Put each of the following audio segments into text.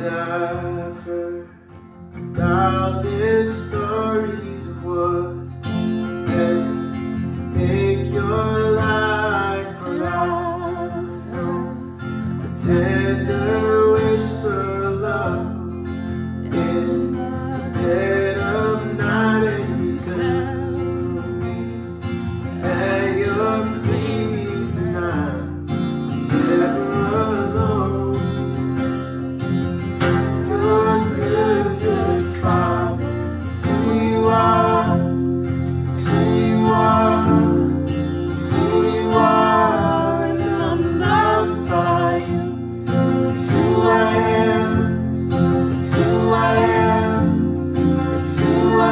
And I've heard 1,000 stories of what can make your life go out. A tender whisper of love in the dead of night, and you tell me that you're pleased and I'm never alone. You're a good, good Father. It's who you are. It's who you are. It's who you are. And I'm loved by you. It's who I am. It's who I am. It's who I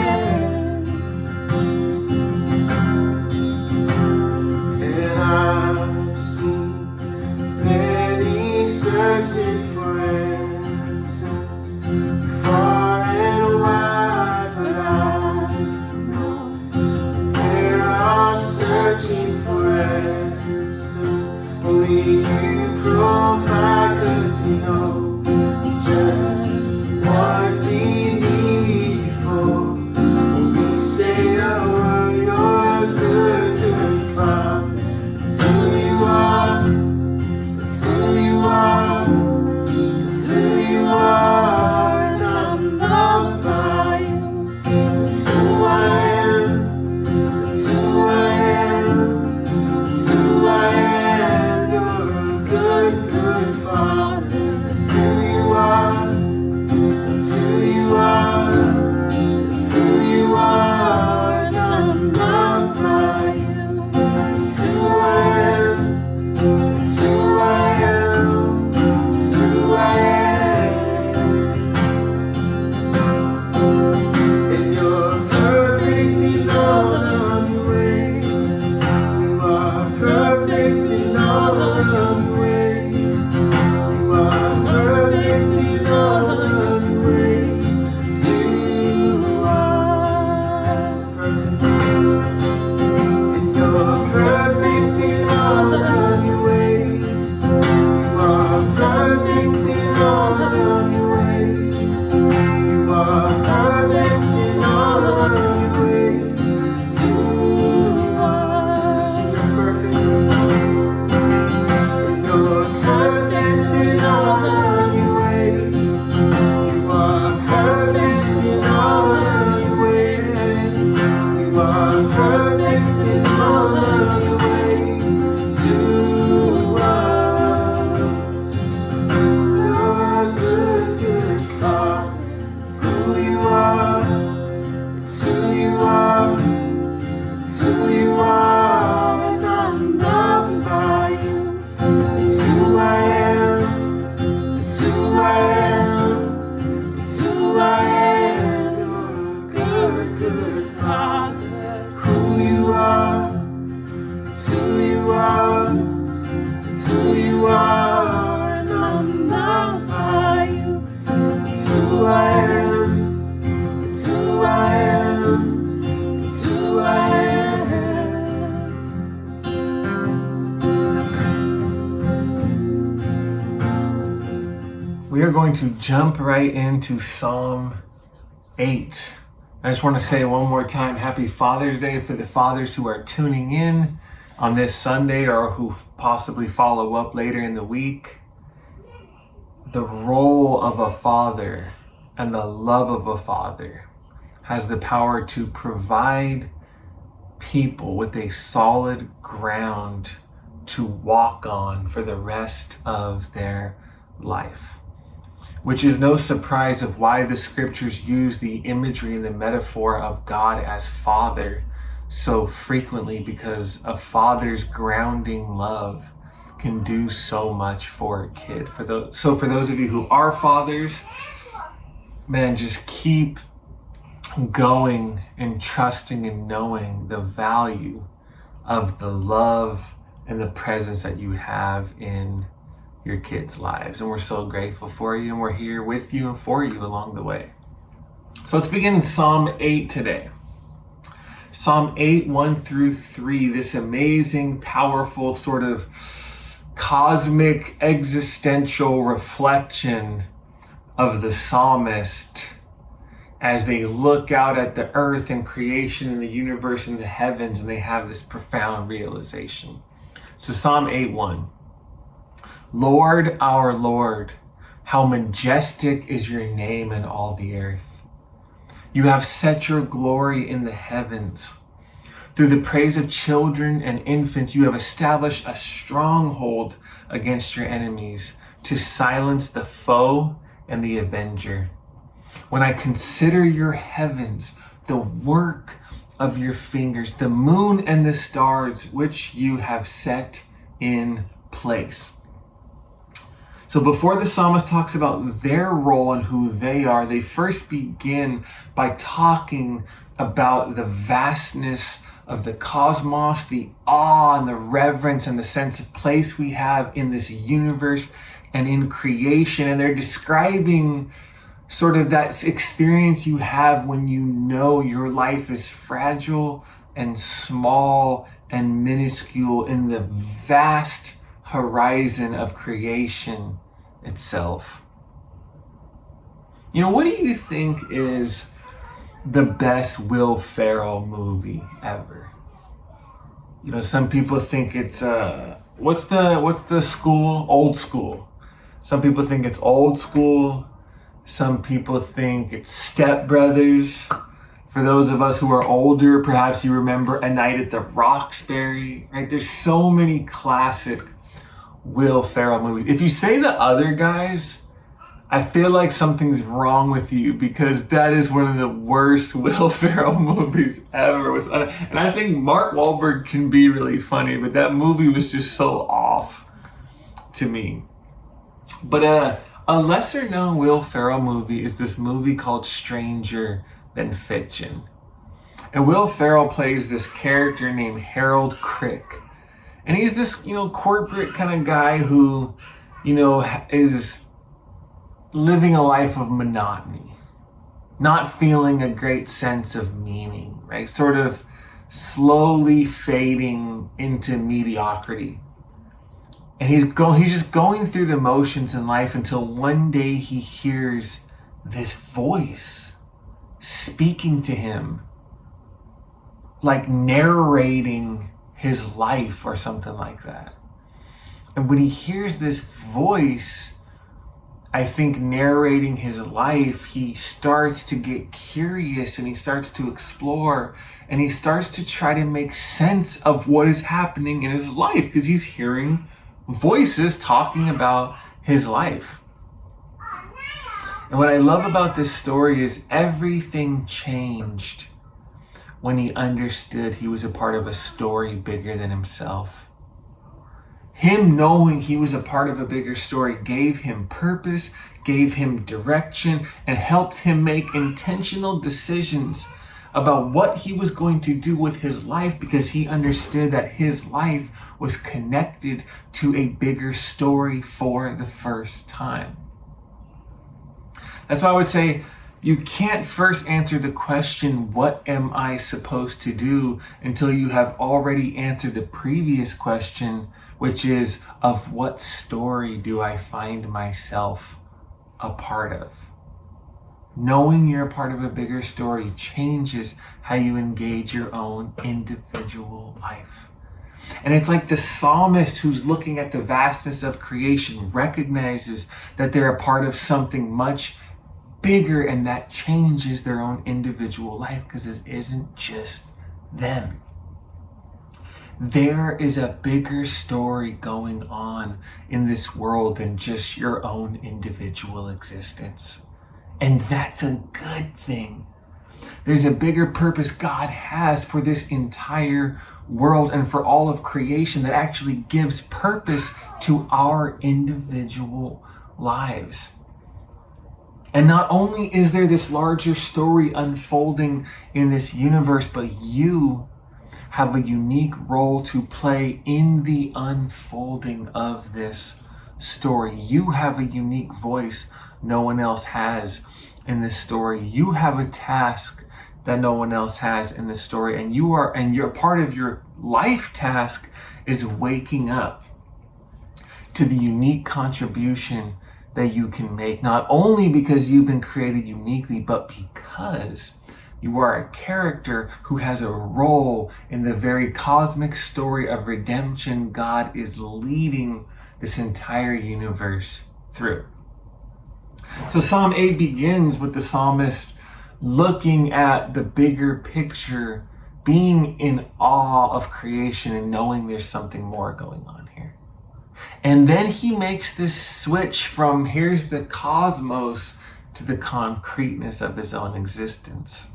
am. And I've seen many searching for answers far and wide, but I know they're all searching for answers. Only you provide, 'cause you know just what we need for. When we say a word, you're a good, good Father. It's who you are. It's who you are. It's who you are. And I'm loved by you. It's who I am. It's who I am. It's who I am. You're a good, good Father. It's who you are. It's who you are. It's who you are. And I'm loved by you. It's who I am. It's who I am. It's who I am. And you're perfect in all of your ways. You are perfect in all of your ways. You are perfect in all of your ways. You are perfect. And you're perfect in all of your ways. You are perfect in all of your ways. You are perfect in all of your ways. You are. Sing you're perfect. And you're perfect in all of your ways. You are perfect in all of your ways. You are perfect in all of your ways. To us, you're a good, good Father. It's who you are. It's who you are. It's who you are. And I'm loved by you. It's who I am. It's who I am. It's who I am. You're a good, good Father. Who you are. It's who you are. It's who you are. And I'm loved by you. It's who I am. It's who I am. It's who I am. We are going to jump right into Psalm 8. I just want to say one more time, Happy Father's Day for the fathers who are tuning in on this Sunday or who possibly follow up later in the week. The role of a father and the love of a father has the power to provide people with a solid ground to walk on for the rest of their life. Which is no surprise of why the scriptures use the imagery and the metaphor of God as Father so frequently, because a father's grounding love can do so much for a kid. For those of you who are fathers, man, just keep going and trusting and knowing the value of the love and the presence that you have in your kids' lives. And we're so grateful for you, and we're here with you and for you along the way. So let's begin Psalm 8 today. Psalm 8, 1 through 3, this amazing, powerful sort of cosmic existential reflection of the psalmist as they look out at the earth and creation and the universe and the heavens, and they have this profound realization. So Psalm 8:1. Lord, our Lord, how majestic is your name in all the earth. You have set your glory in the heavens. Through the praise of children and infants, you have established a stronghold against your enemies to silence the foe and the avenger. When I consider your heavens, the work of your fingers, the moon and the stars which you have set in place. So before the psalmist talks about their role and who they are, they first begin by talking about the vastness of the cosmos, the awe and the reverence and the sense of place we have in this universe and in creation. And they're describing sort of that experience you have when you know your life is fragile and small and minuscule in the vast horizon of creation itself. You know, what do you think is the best Will Ferrell movie ever? You know, some people think it's what's the school? Old School. Some people think it's Old School. Some people think it's Step Brothers. For those of us who are older, perhaps you remember A Night at the Roxbury, right? There's so many classic Will Ferrell movies. If you say the other guys, I feel like something's wrong with you, because that is one of the worst Will Ferrell movies ever. And I think Mark Wahlberg can be really funny, but that movie was just so off to me. But a lesser known Will Ferrell movie is this movie called Stranger Than Fiction. And Will Ferrell plays this character named Harold Crick. And he's this, corporate kind of guy who, is living a life of monotony, not feeling a great sense of meaning, right? Sort of slowly fading into mediocrity. And he's just going through the motions in life until one day he hears this voice speaking to him, like narrating his life or something like that. And when he hears this voice, I think narrating his life, he starts to get curious and he starts to explore and he starts to try to make sense of what is happening in his life, because he's hearing voices talking about his life. And what I love about this story is everything changed when he understood he was a part of a story bigger than himself. Him knowing he was a part of a bigger story gave him purpose, gave him direction, and helped him make intentional decisions about what he was going to do with his life, because he understood that his life was connected to a bigger story for the first time. That's why I would say you can't first answer the question, what am I supposed to do, until you have already answered the previous question, which is, of what story do I find myself a part of? Knowing you're a part of a bigger story changes how you engage your own individual life. And it's like the psalmist who's looking at the vastness of creation recognizes that they're a part of something much bigger, and that changes their own individual life, because it isn't just them. There is a bigger story going on in this world than just your own individual existence. And that's a good thing. There's a bigger purpose God has for this entire world and for all of creation that actually gives purpose to our individual lives. And not only is there this larger story unfolding in this universe, but you have a unique role to play in the unfolding of this story. You have a unique voice no one else has in this story. You have a task that no one else has in this story. And your part of your life task is waking up to the unique contribution that you can make, not only because you've been created uniquely, but because you are a character who has a role in the very cosmic story of redemption God is leading this entire universe through. So Psalm 8 begins with the psalmist looking at the bigger picture, being in awe of creation and knowing there's something more going on here. And then he makes this switch from here's the cosmos to the concreteness of his own existence.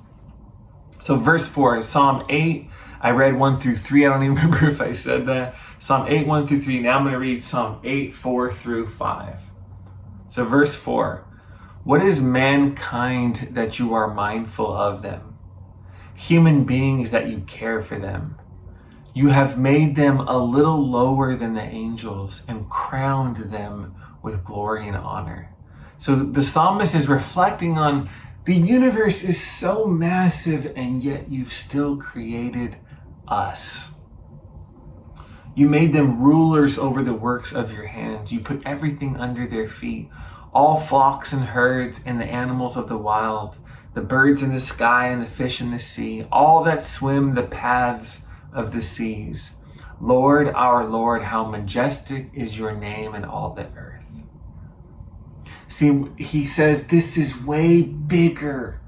So verse 4, Psalm 8, I read 1 through 3. I don't even remember if I said that. Psalm 8, 1 through 3. Now I'm going to read Psalm 8, 4 through 5. So verse 4, what is mankind that you are mindful of them? Human beings that you care for them. You have made them a little lower than the angels and crowned them with glory and honor. So the psalmist is reflecting on the universe is so massive, and yet you've still created us. You made them rulers over the works of your hands. You put everything under their feet, all flocks and herds and the animals of the wild, the birds in the sky and the fish in the sea, all that swim the paths of the seas. Lord, our Lord, how majestic is your name in all the earth. See, he says this is way bigger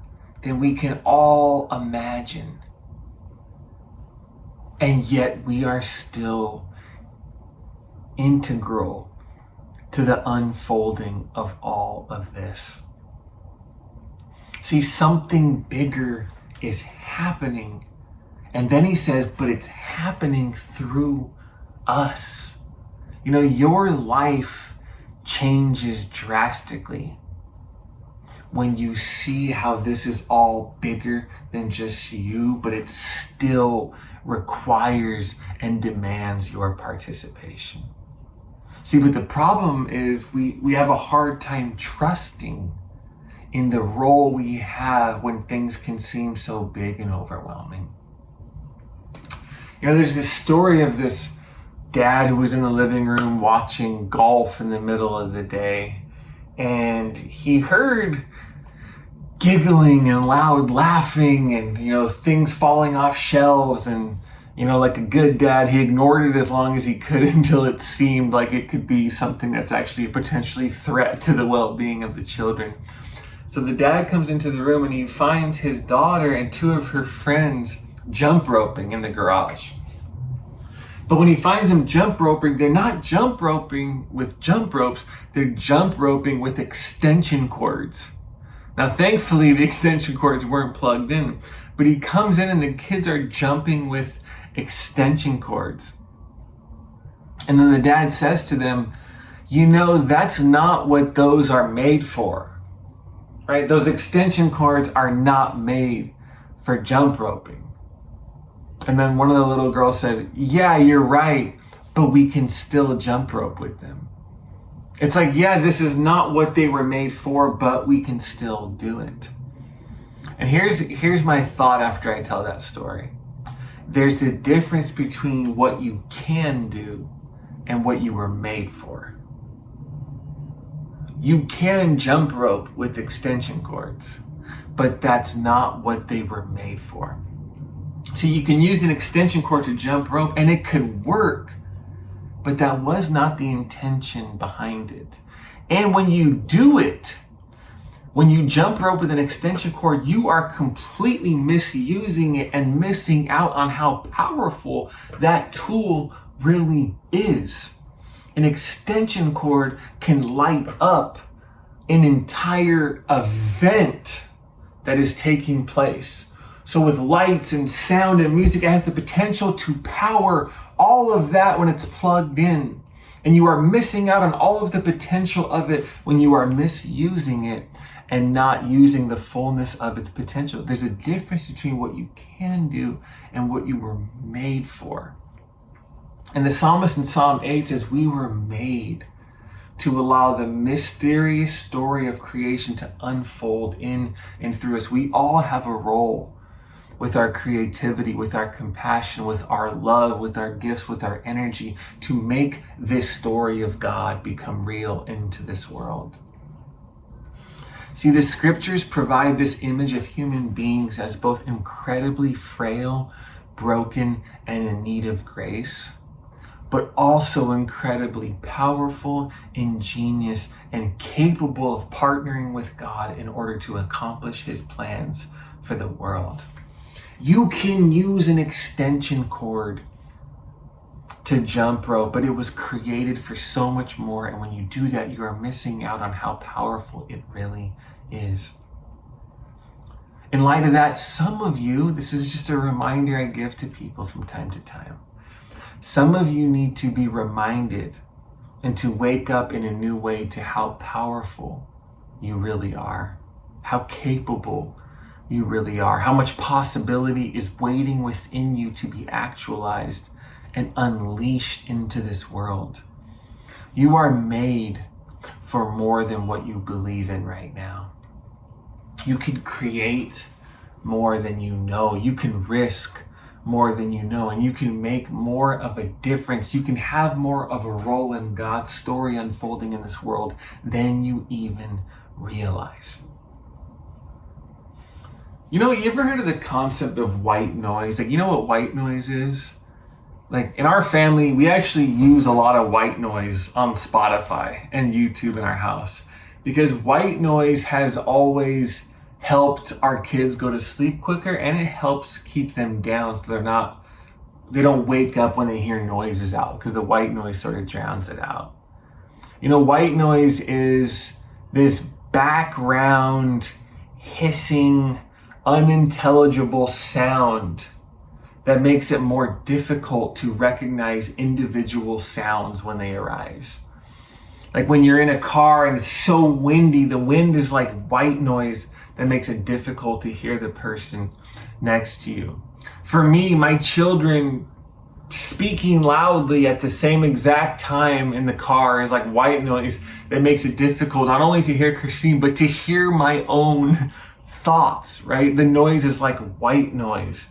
than we can all imagine. And yet we are still integral to the unfolding of all of this. See, something bigger is happening. And then he says, but it's happening through us. You know, your life changes drastically when you see how this is all bigger than just you, but it still requires and demands your participation. See, but the problem is we have a hard time trusting in the role we have when things can seem so big and overwhelming. You know, there's this story of this dad who was in the living room watching golf in the middle of the day, and he heard giggling and loud laughing and, you know, things falling off shelves, and, you know, like a good dad, he ignored it as long as he could until it seemed like it could be something that's actually a potentially threat to the well-being of the children. So the dad comes into the room and he finds his daughter and two of her friends jump roping in the garage. But when he finds them jump roping, they're not jump roping with jump ropes, they're jump roping with extension cords. Now, thankfully, the extension cords weren't plugged in, but he comes in and the kids are jumping with extension cords. And then the dad says to them, you know, that's not what those are made for, right? Those extension cords are not made for jump roping. And then one of the little girls said, yeah, you're right, but we can still jump rope with them. It's like, yeah, this is not what they were made for, but we can still do it. And here's my thought after I tell that story. There's a difference between what you can do and what you were made for. You can jump rope with extension cords, but that's not what they were made for. So you can use an extension cord to jump rope and it could work, but that was not the intention behind it. And when you do it, when you jump rope with an extension cord, you are completely misusing it and missing out on how powerful that tool really is. An extension cord can light up an entire event that is taking place. So with lights and sound and music, it has the potential to power all of that when it's plugged in. And you are missing out on all of the potential of it when you are misusing it and not using the fullness of its potential. There's a difference between what you can do and what you were made for. And the psalmist in Psalm 8 says, we were made to allow the mysterious story of creation to unfold in and through us. We all have a role. with our creativity, with our compassion, with our love, with our gifts, with our energy to make this story of God become real into this world. See, the scriptures provide this image of human beings as both incredibly frail, broken, and in need of grace, but also incredibly powerful, ingenious, and capable of partnering with God in order to accomplish his plans for the world. You can use an extension cord to jump rope, but it was created for so much more. And when you do that, you are missing out on how powerful it really is. In light of that, some of you, this is just a reminder I give to people from time to time. Some of you need to be reminded and to wake up in a new way to how powerful you really are, how capable you really are, how much possibility is waiting within you to be actualized and unleashed into this world. You are made for more than what you believe in right now. You can create more than you know. You can risk more than you know, and you can make more of a difference. You can have more of a role in God's story unfolding in this world than you even realize. You ever heard of the concept of white noise? Like, you know what white noise is? Like, in our family, we actually use a lot of white noise on Spotify and YouTube in our house because white noise has always helped our kids go to sleep quicker, and it helps keep them down so they don't wake up when they hear noises out, because the white noise sort of drowns it out. White noise is this background hissing, unintelligible sound that makes it more difficult to recognize individual sounds when they arise. Like when you're in a car and it's so windy, the wind is like white noise that makes it difficult to hear the person next to you. For me, my children speaking loudly at the same exact time in the car is like white noise that makes it difficult not only to hear Christine, but to hear my own thoughts, right? The noise is like white noise.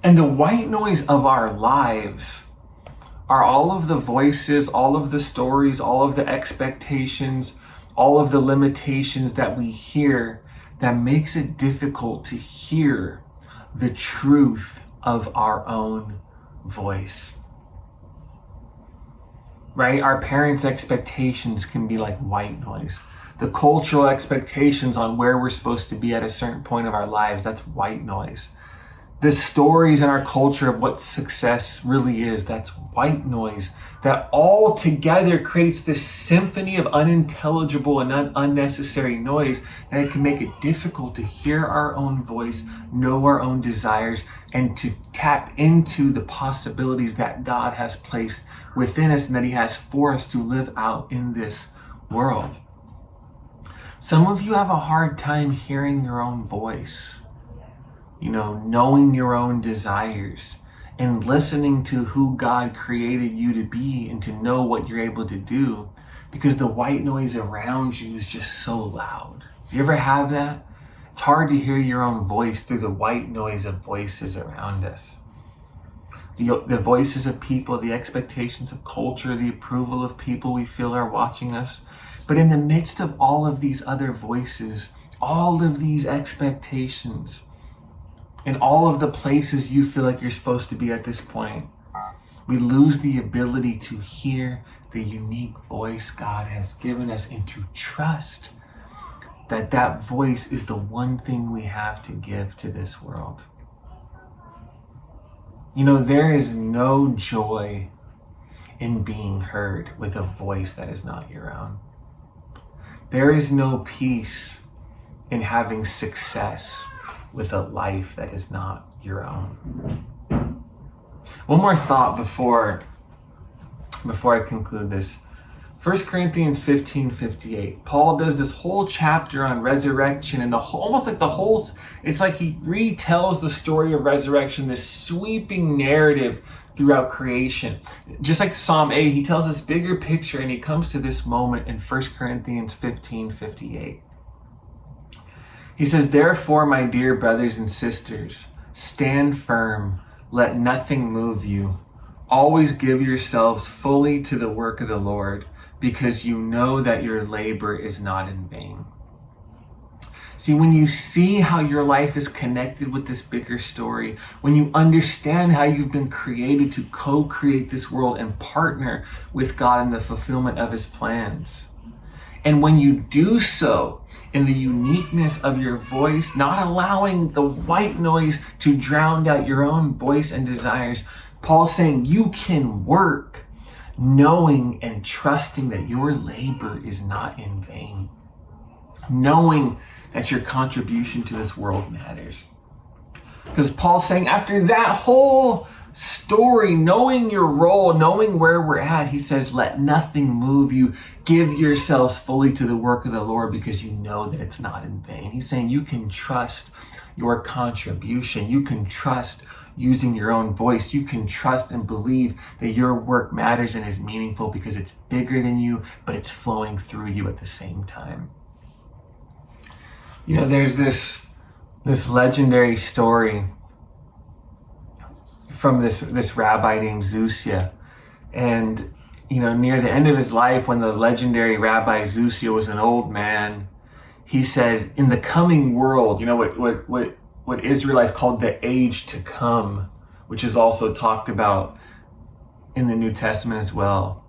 And the white noise of our lives are all of the voices, all of the stories, all of the expectations, all of the limitations that we hear that makes it difficult to hear the truth of our own voice. Right? Our parents' expectations can be like white noise. The cultural expectations on where we're supposed to be at a certain point of our lives, that's white noise. The stories in our culture of what success really is, that's white noise. That all together creates this symphony of unintelligible and unnecessary noise that can make it difficult to hear our own voice, know our own desires, and to tap into the possibilities that God has placed within us and that He has for us to live out in this world. Some of you have a hard time hearing your own voice. Knowing your own desires and listening to who God created you to be and to know what you're able to do, because the white noise around you is just so loud. You ever have that? It's hard to hear your own voice through the white noise of voices around us. The voices of people, the expectations of culture, the approval of people we feel are watching us. But in the midst of all of these other voices, all of these expectations, in all of the places you feel like you're supposed to be at this point, we lose the ability to hear the unique voice God has given us and to trust that that voice is the one thing we have to give to this world. There is no joy in being heard with a voice that is not your own. There is no peace in having success with a life that is not your own. One more thought before I conclude this. 1 Corinthians 15:58. Paul does this whole chapter on resurrection and it's like he retells the story of resurrection, this sweeping narrative throughout creation. Just like Psalm 8, he tells this bigger picture and he comes to this moment in 1 Corinthians 15:58. He says, therefore, my dear brothers and sisters, stand firm, let nothing move you. Always give yourselves fully to the work of the Lord, because you know that your labor is not in vain. See, when you see how your life is connected with this bigger story, when you understand how you've been created to co-create this world and partner with God in the fulfillment of his plans, and when you do so in the uniqueness of your voice, not allowing the white noise to drown out your own voice and desires, Paul's saying you can work knowing and trusting that your labor is not in vain, knowing that your contribution to this world matters. Because Paul's saying after that whole story, knowing your role, knowing where we're at, he says, let nothing move you. Give yourselves fully to the work of the Lord, because you know that it's not in vain. He's saying you can trust your contribution. You can trust using your own voice. You can trust and believe that your work matters and is meaningful because it's bigger than you, but it's flowing through you at the same time. You know, there's this legendary story from this rabbi named Zusia. And, you know, near the end of his life, when the legendary rabbi Zusia was an old man, he said, in the coming world, you know, what Israelites called the age to come, which is also talked about in the New Testament as well.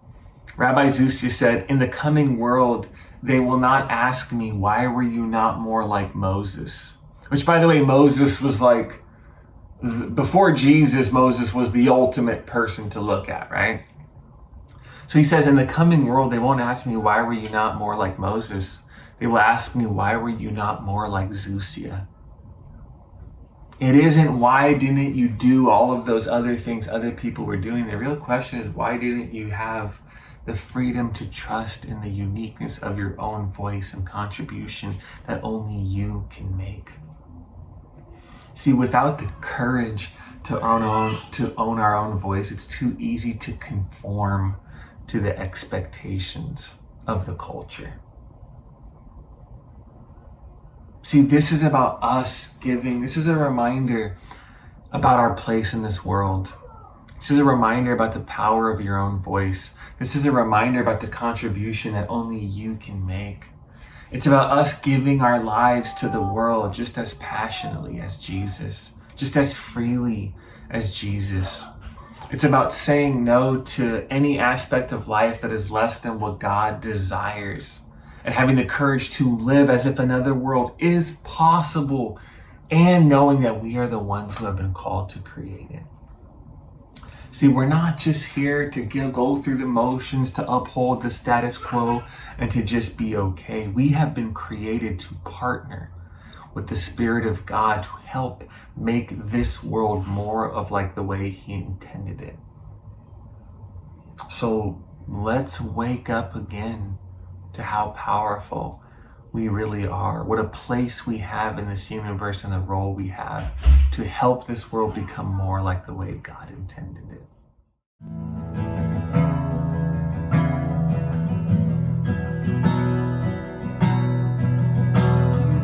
Rabbi Zusia said, in the coming world, they will not ask me, why were you not more like Moses? Which, by the way, Moses was like, before Jesus, Moses was the ultimate person to look at, right? So he says, in the coming world, they won't ask me, why were you not more like Moses? They will ask me, why were you not more like Zusia? It isn't, why didn't you do all of those other things other people were doing? The real question is, why didn't you have the freedom to trust in the uniqueness of your own voice and contribution that only you can make? See, without the courage to own our own voice, it's too easy to conform to the expectations of the culture. See, this is about us giving. This is a reminder about our place in this world. This is a reminder about the power of your own voice. This is a reminder about the contribution that only you can make. It's about us giving our lives to the world just as passionately as Jesus, just as freely as Jesus. It's about saying no to any aspect of life that is less than what God desires, and having the courage to live as if another world is possible, and knowing that we are the ones who have been called to create it. See, we're not just here to go through the motions, to uphold the status quo, and to just be okay. We have been created to partner with the Spirit of God to help make this world more of like the way He intended it. So let's wake up again to how powerful we really are, what a place we have in this universe and the role we have to help this world become more like the way God intended it.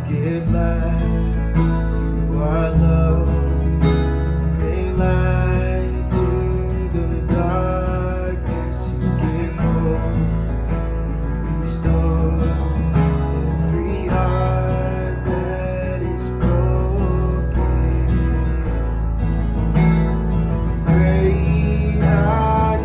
You give light, you are love, bring light to the darkness. You give hope, you restore every heart that is broken. Great are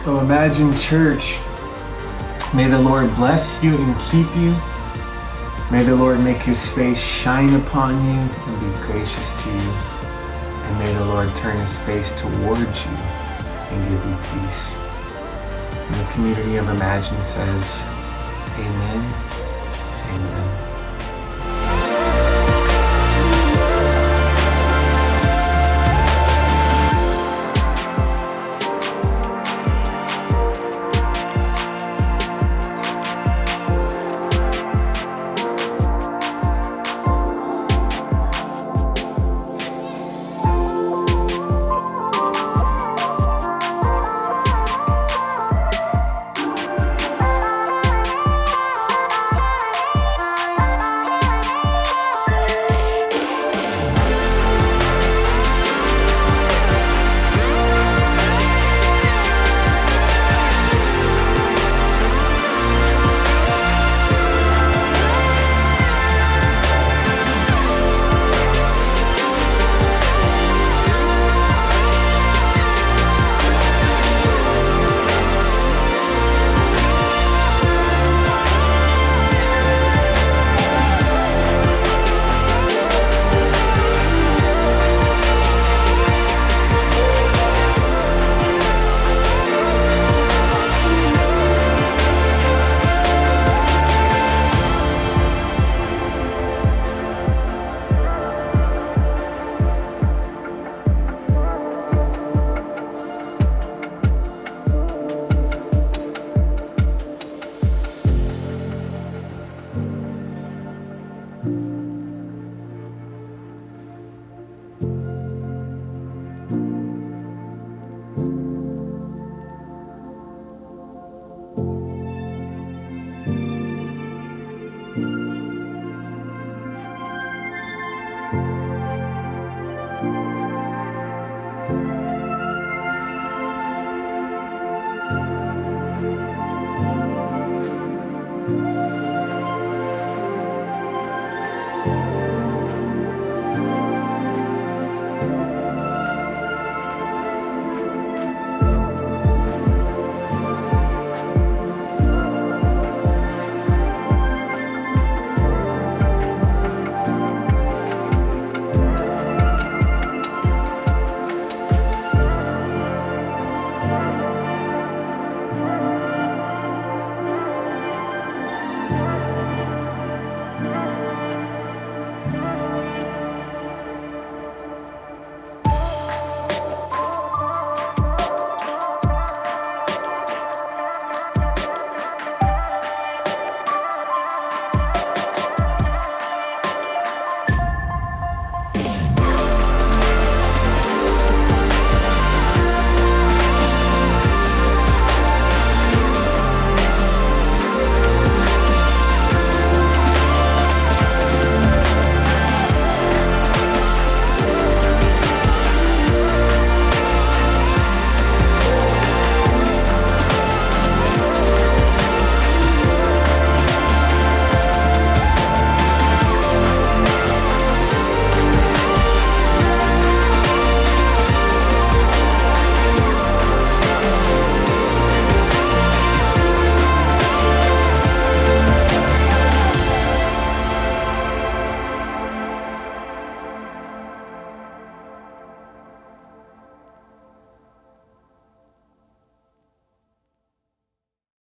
So Imagine Church, may the Lord bless you and keep you. May the Lord make his face shine upon you and be gracious to you. And may the Lord turn his face towards you and give you peace. And the community of Imagine says, Amen, amen.